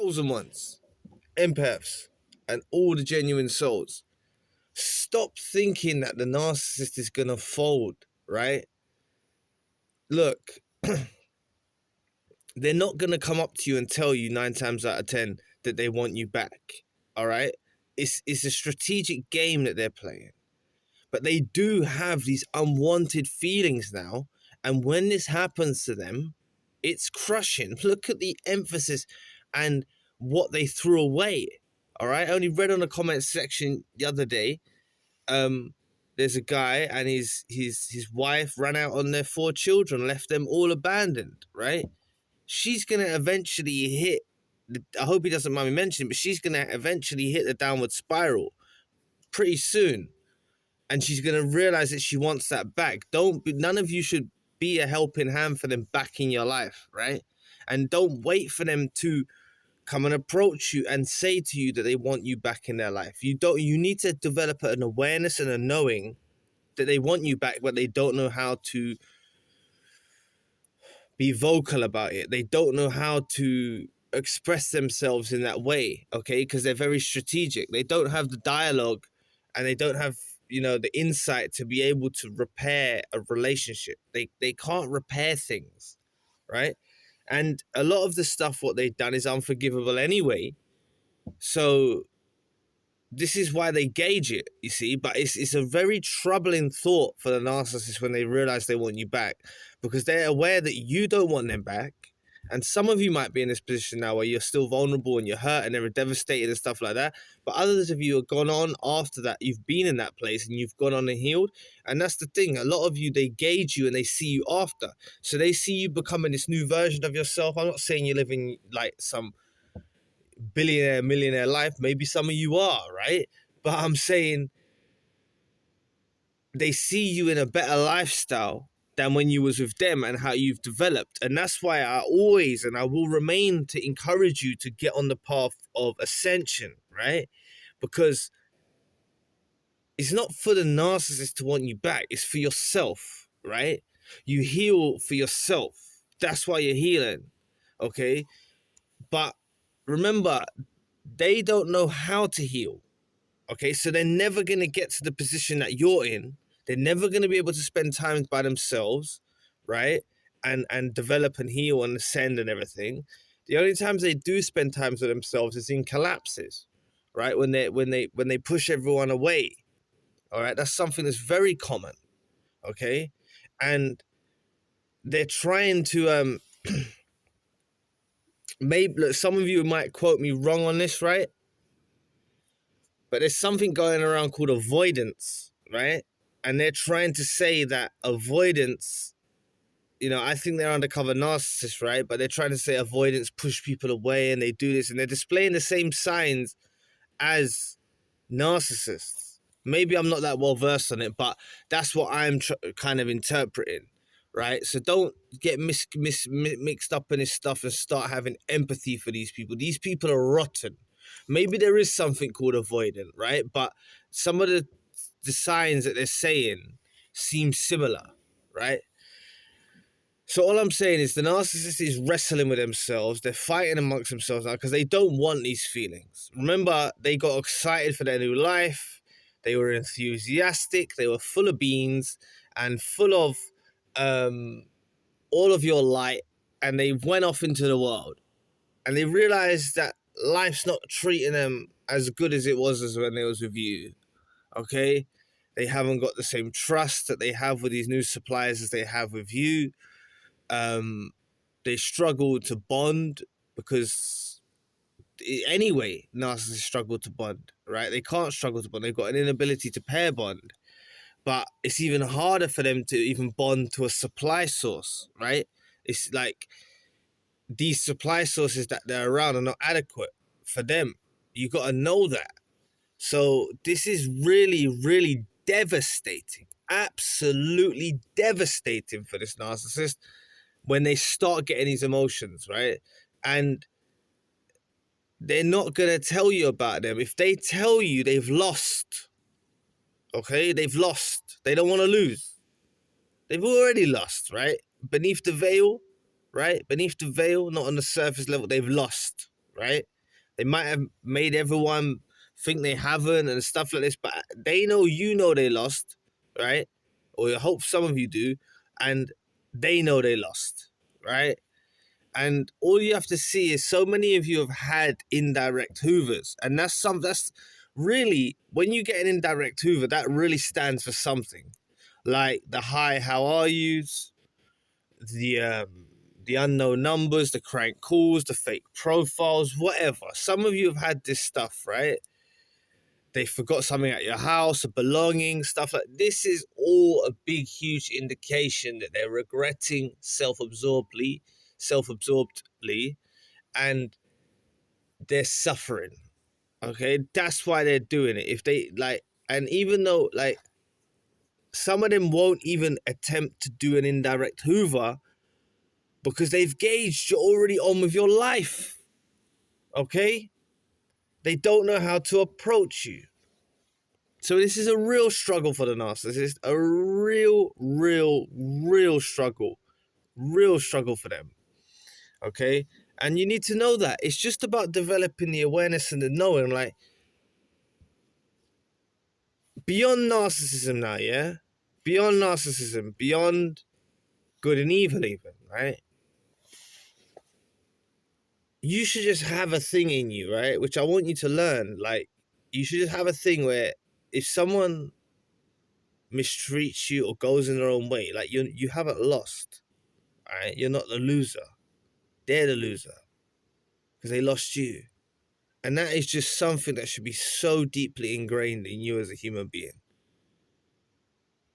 chosen ones, empaths, and all the genuine souls. Stop thinking that the narcissist is gonna fold, right? Look, they're not gonna come up to you and tell you 9 times out of 10 that they want you back. All right? It's a strategic game that they're playing. But they do have these unwanted feelings now, and when this happens to them, it's crushing. Look at the emphasis and what they threw away. All right? I only read on the comment section the other day, there's a guy and his wife ran out on their 4 children, left them all abandoned, right? She's gonna eventually hit, I hope he doesn't mind me mentioning, but she's gonna eventually hit the downward spiral pretty soon. And she's gonna realize that she wants that back. None of you should be a helping hand for them back in your life, right? And don't wait for them to come and approach you and say to you that they want you back in their life. You need to develop an awareness and a knowing that they want you back, but they don't know how to be vocal about it. They don't know how to express themselves in that way, okay? Because they're very strategic. They don't have the dialogue and they don't have, the insight to be able to repair a relationship. They can't repair things, right? And a lot of the stuff, what they've done is unforgivable anyway. So this is why they gauge it, you see. But it's a very troubling thought for the narcissist when they realize they want you back, because they're aware that you don't want them back. And some of you might be in this position now where you're still vulnerable and you're hurt and they're devastated and stuff like that. But others of you have gone on after that. You've been in that place and you've gone on and healed. And that's the thing. A lot of you, they gauge you and they see you after. So they see you becoming this new version of yourself. I'm not saying you're living like some billionaire, millionaire life. Maybe some of you are, right? But I'm saying they see you in a better lifestyle than when you was with them and how you've developed. And that's why I always, and I will remain to encourage you to get on the path of ascension, right? Because it's not for the narcissist to want you back. It's for yourself, right? You heal for yourself. That's why you're healing, okay? But remember, they don't know how to heal, okay? So they're never going to get to the position that you're in. They're never going to be able to spend time by themselves, right? And develop and heal and ascend and everything. The only times they do spend time with themselves is in collapses, right? When they push everyone away. All right, that's something that's very common, okay? And they're trying to maybe look, some of you might quote me wrong on this, right? But there's something going around called avoidance, right? And they're trying to say that avoidance, I think they're undercover narcissists, right? But they're trying to say avoidance push people away and they do this. And they're displaying the same signs as narcissists. Maybe I'm not that well versed on it, but that's what I'm kind of interpreting, right? So don't get mixed up in this stuff and start having empathy for these people. These people are rotten. Maybe there is something called avoidant, right? But some of the signs that they're saying seem similar, right? So all I'm saying is the narcissist is wrestling with themselves. They're fighting amongst themselves now because they don't want these feelings. Remember, they got excited for their new life. They were enthusiastic. They were full of beans and full of all of your light. And they went off into the world. And they realized that life's not treating them as good as it was as when they was with you. Okay? They haven't got the same trust that they have with these new suppliers as they have with you. They struggle to bond because anyway, narcissists struggle to bond, right? They can't struggle to bond. They've got an inability to pair bond. But it's even harder for them to even bond to a supply source, right? It's like these supply sources that they're around are not adequate for them. You got to know that. So this is really, really devastating, absolutely devastating for this narcissist when they start getting these emotions, right? And they're not going to tell you about them. If they tell you, they've lost, okay? They've lost. They don't want to lose. They've already lost, right? Beneath the veil, right? Beneath the veil, not on the surface level, they've lost, right? They might have made everyone think they haven't and stuff like this, but they know they lost, right? Or I hope some of you do, and they know they lost, right? And all you have to see is so many of you have had indirect hoovers, and that's really, when you get an indirect hoover, that really stands for something, like the hi, how are yous, the unknown numbers, the crank calls, the fake profiles, whatever. Some of you have had this stuff, right? They forgot something at your house, a belonging, stuff like this. Is all a big, huge indication that they're regretting self-absorbedly, and they're suffering. Okay, that's why they're doing it. If they like, and even though like some of them won't even attempt to do an indirect hoover because they've gauged you're already on with your life. Okay, they don't know how to approach you. So this is a real struggle for the narcissist, a real struggle for them. Okay, and you need to know that it's just about developing the awareness and the knowing, like, beyond narcissism now, yeah? Beyond narcissism, beyond good and evil even, right? You should just have a thing in you, right? Which I want you to learn. Like, you should just have a thing where if someone mistreats you or goes in their own way, like, you haven't lost, right? You're not the loser. They're the loser because they lost you. And that is just something that should be so deeply ingrained in you as a human being.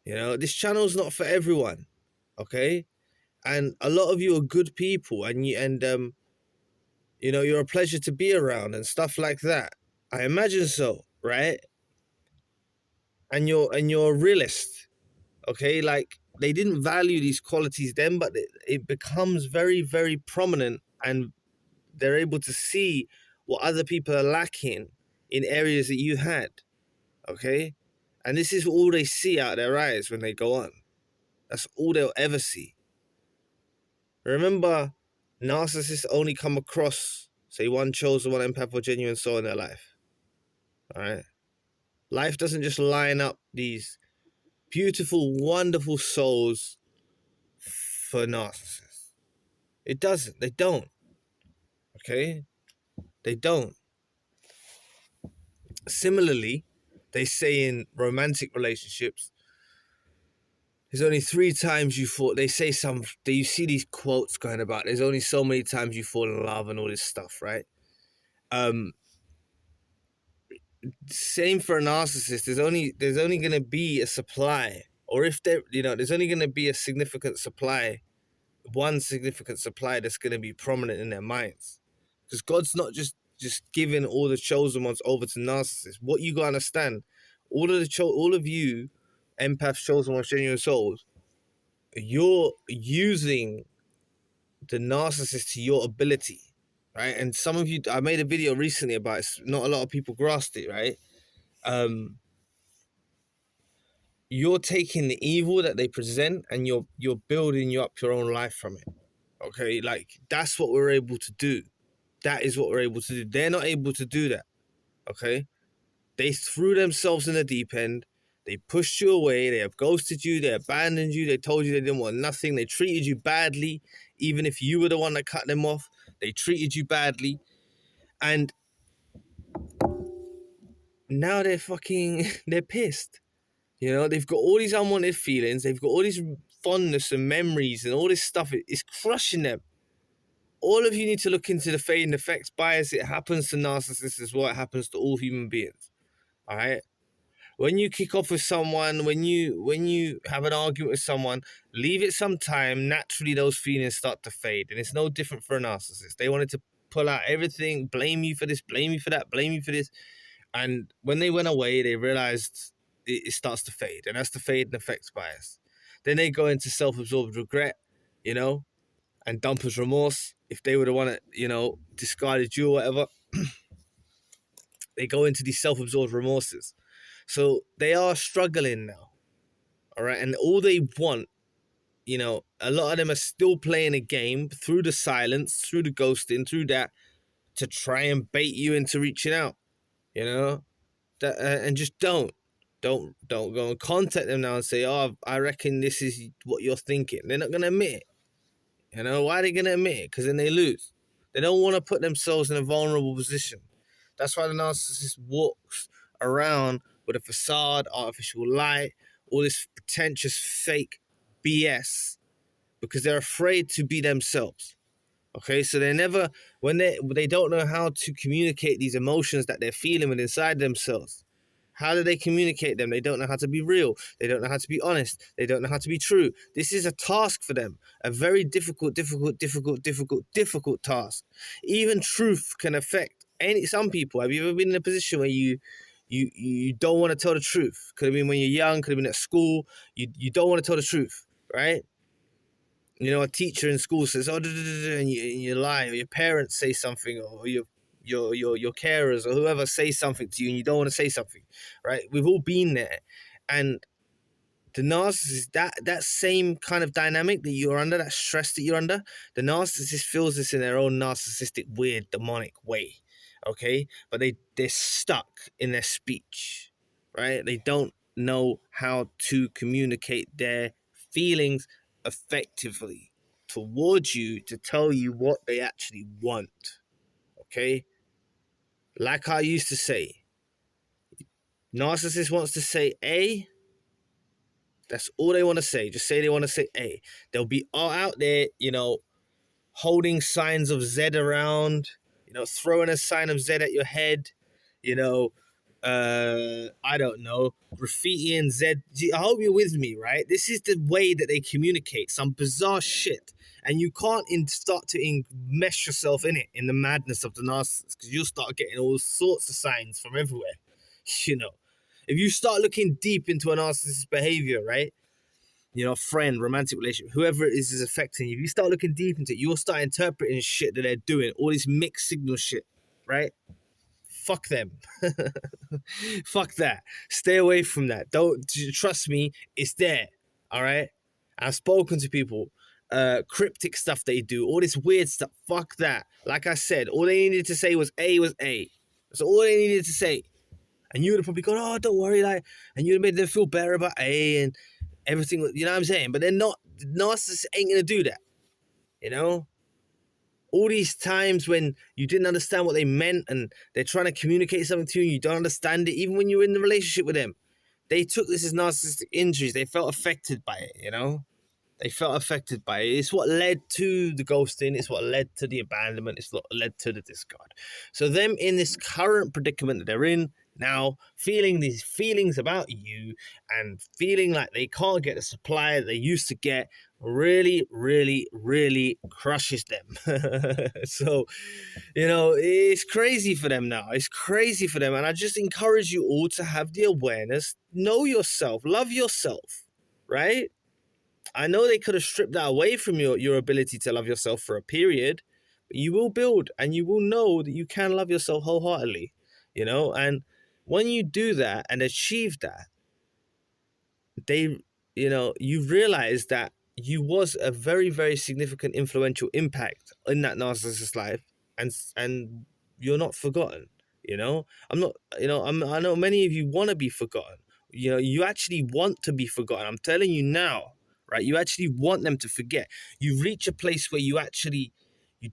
You know, this channel is not for everyone, okay? And a lot of you are good people, and you know, you're a pleasure to be around and stuff like that. I imagine so, right? And you're a realist, okay? Like, they didn't value these qualities then, but it becomes very, very prominent, and they're able to see what other people are lacking in areas that you had, okay? And this is all they see out of their eyes when they go on. That's all they'll ever see. Remember, narcissists only come across, say, one chosen, one empath, or genuine soul in their life. All right? Life doesn't just line up these beautiful, wonderful souls for narcissists. It doesn't. They don't. Okay? They don't. Similarly, they say in romantic relationships, there's only 3 times you fall. They say you see these quotes going about, there's only so many times you fall in love and all this stuff, right? Same for a narcissist. There's only going to be a supply, or if there, there's only going to be a significant supply, one significant supply that's going to be prominent in their minds, because God's not just giving all the chosen ones over to narcissists. What you got to understand, all of you, empaths, chosen ones, genuine souls, you're using the narcissist to your ability, right? And some of you, I made a video recently about it. Not a lot of people grasped it, right? You're taking the evil that they present and you're building up your own life from it. Okay, like, that's what we're able to do. That is what we're able to do. They're not able to do that. Okay, they threw themselves in the deep end. They pushed you away. They have ghosted you. They abandoned you. They told you they didn't want nothing. They treated you badly, even if you were the one that cut them off. They treated you badly, and now they're pissed. You know, they've got all these unwanted feelings. They've got all these fondness and memories and all this stuff. It's crushing them. All of you need to look into the fade and effects bias. It happens to narcissists as well. It happens to all human beings. All right. When you kick off with someone, when you have an argument with someone, leave it some time. Naturally, those feelings start to fade. And it's no different for a narcissist. They wanted to pull out everything, blame you for this, blame you for that, blame you for this. And when they went away, they realized it starts to fade. And that's the fade and effects bias. Then they go into self-absorbed regret, and dumper's remorse. If they were the one that, discarded you or whatever, they go into these self-absorbed remorses. So they are struggling now, all right? And all they want, a lot of them are still playing a game through the silence, through the ghosting, through that, to try and bait you into reaching out, you know, and just don't go and contact them now and say, oh, I reckon this is what you're thinking. They're not going to admit it. You know, why are they going to admit it? Because then they lose. They don't want to put themselves in a vulnerable position. That's why the narcissist walks around with a facade, artificial light, all this pretentious fake BS, because they're afraid to be themselves. Okay, so they never, when they don't know how to communicate these emotions that they're feeling within inside themselves. How do they communicate them? They don't know how to be real. They don't know how to be honest. They don't know how to be true. This is a task for them. A very difficult task. Even truth can affect some people. Have you ever been in a position where you don't want to tell the truth? Could have been when you're young, could have been at school. You don't want to tell the truth, right? You know, a teacher in school says, oh, and you lie, or your parents say something, or your carers or whoever say something to you and you don't want to say something, right? We've all been there. And the narcissist, that same kind of dynamic that you're under, that stress that you're under, the narcissist feels this in their own narcissistic, weird, demonic way, okay? But they're stuck in their speech, right? They don't know how to communicate their feelings effectively towards you to tell you what they actually want, okay? Like I used to say, narcissist wants to say A. That's all they want to say. Just say they want to say A. They'll be all out there, you know, holding signs of Z around, you know, throwing a sign of Z at your head, you know, I don't know, graffiti and Z. I hope you're with me, right? This is the way that they communicate, some bizarre shit. And you can't start to enmesh yourself in it, in the madness of the narcissist, because you'll start getting all sorts of signs from everywhere, you know. If you start looking deep into a narcissist's behavior, right? You know, friend, romantic relationship, whoever it is affecting you, if you start looking deep into it, you'll start interpreting shit that they're doing, all this mixed signal shit, right? Fuck them. Fuck that. Stay away from that. Don't trust me, it's there. All right? I've spoken to people, cryptic stuff they do, all this weird stuff. Fuck that. Like I said, all they needed to say was A was A. That's all they needed to say. And you would have probably gone, oh, don't worry, like, and you would have made them feel better about A and everything, you know what I'm saying? But they're not, narcissists ain't gonna do that, you know? All these times when you didn't understand what they meant and they're trying to communicate something to you and you don't understand it, even when you're in the relationship with them, they took this as narcissistic injuries. They felt affected by it, you know? They felt affected by it. It's what led to the ghosting. It's what led to the abandonment. It's what led to the discard. So them in this current predicament that they're in now, feeling these feelings about you and feeling like they can't get the supply that they used to get, really, really, really crushes them. So, you know, it's crazy for them now. It's crazy for them. And I just encourage you all to have the awareness, know yourself, love yourself, right? I know they could have stripped that away from your ability to love yourself for a period, but you will build and you will know that you can love yourself wholeheartedly, you know? And when you do that and achieve that, you know, you realize that you was a very, very significant influential impact in that narcissist's life, and you're not forgotten, you know? I'm not, you know, I know many of you want to be forgotten. You know, you actually want to be forgotten. I'm telling you now, right? You actually want them to forget. You reach a place where you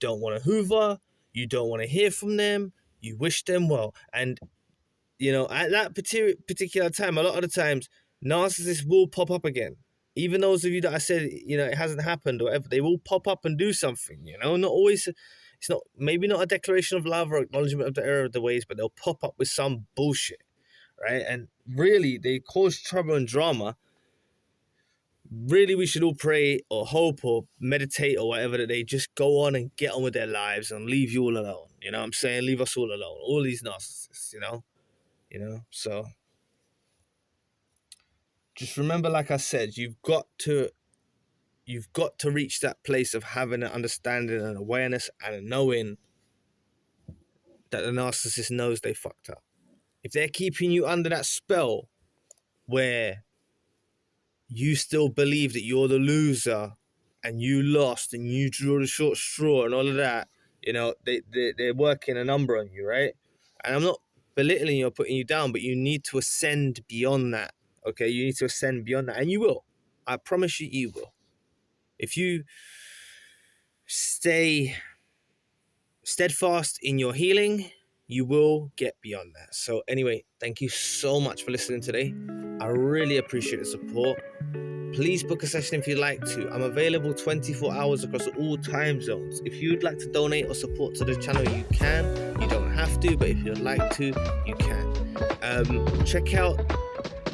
don't want to hoover, you don't want to hear from them, you wish them well. And, you know, at that particular time, a lot of the times, narcissists will pop up again. Even those of you that I said, you know, it hasn't happened or whatever, they will pop up and do something, you know? Not always, it's not, maybe not a declaration of love or acknowledgement of the error of the ways, but they'll pop up with some bullshit, right? And really, they cause trouble and drama. Really, we should all pray or hope or meditate or whatever that they just go on and get on with their lives and leave you all alone. You know what I'm saying? Leave us all alone. All these narcissists, you know? So just remember, like I said, you've got to reach that place of having an understanding and awareness and a knowing that the narcissist knows they fucked up. If they're keeping you under that spell where you still believe that you're the loser and you lost and you drew the short straw and all of that, You know, they're working a number on you, right? And I'm not belittling you or putting you down, but you need to ascend beyond that. Okay, you need to ascend beyond that, and you will. I promise you, you will. If you stay steadfast in your healing, you will get beyond that. So anyway, thank you so much for listening today. I really appreciate the support. Please book a session if you'd like to. I'm available 24 hours across all time zones. If you'd like to donate or support to the channel, you can. You don't have to, but if you'd like to, you can. Check out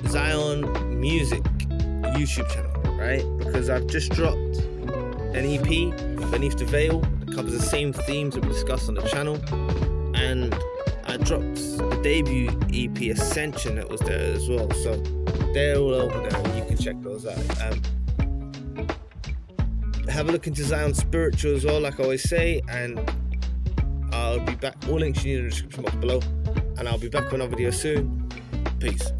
Zion Music YouTube channel, right? Because I've just dropped an EP, Beneath the Veil, that covers the same themes that we discussed on the channel. And I dropped the debut EP Ascension that was there as well. So they're all over there. You can check those out. Have a look into Zion Spiritual as well, like I always say. And I'll be back. All links you need in the description box below. And I'll be back with another video soon. Peace.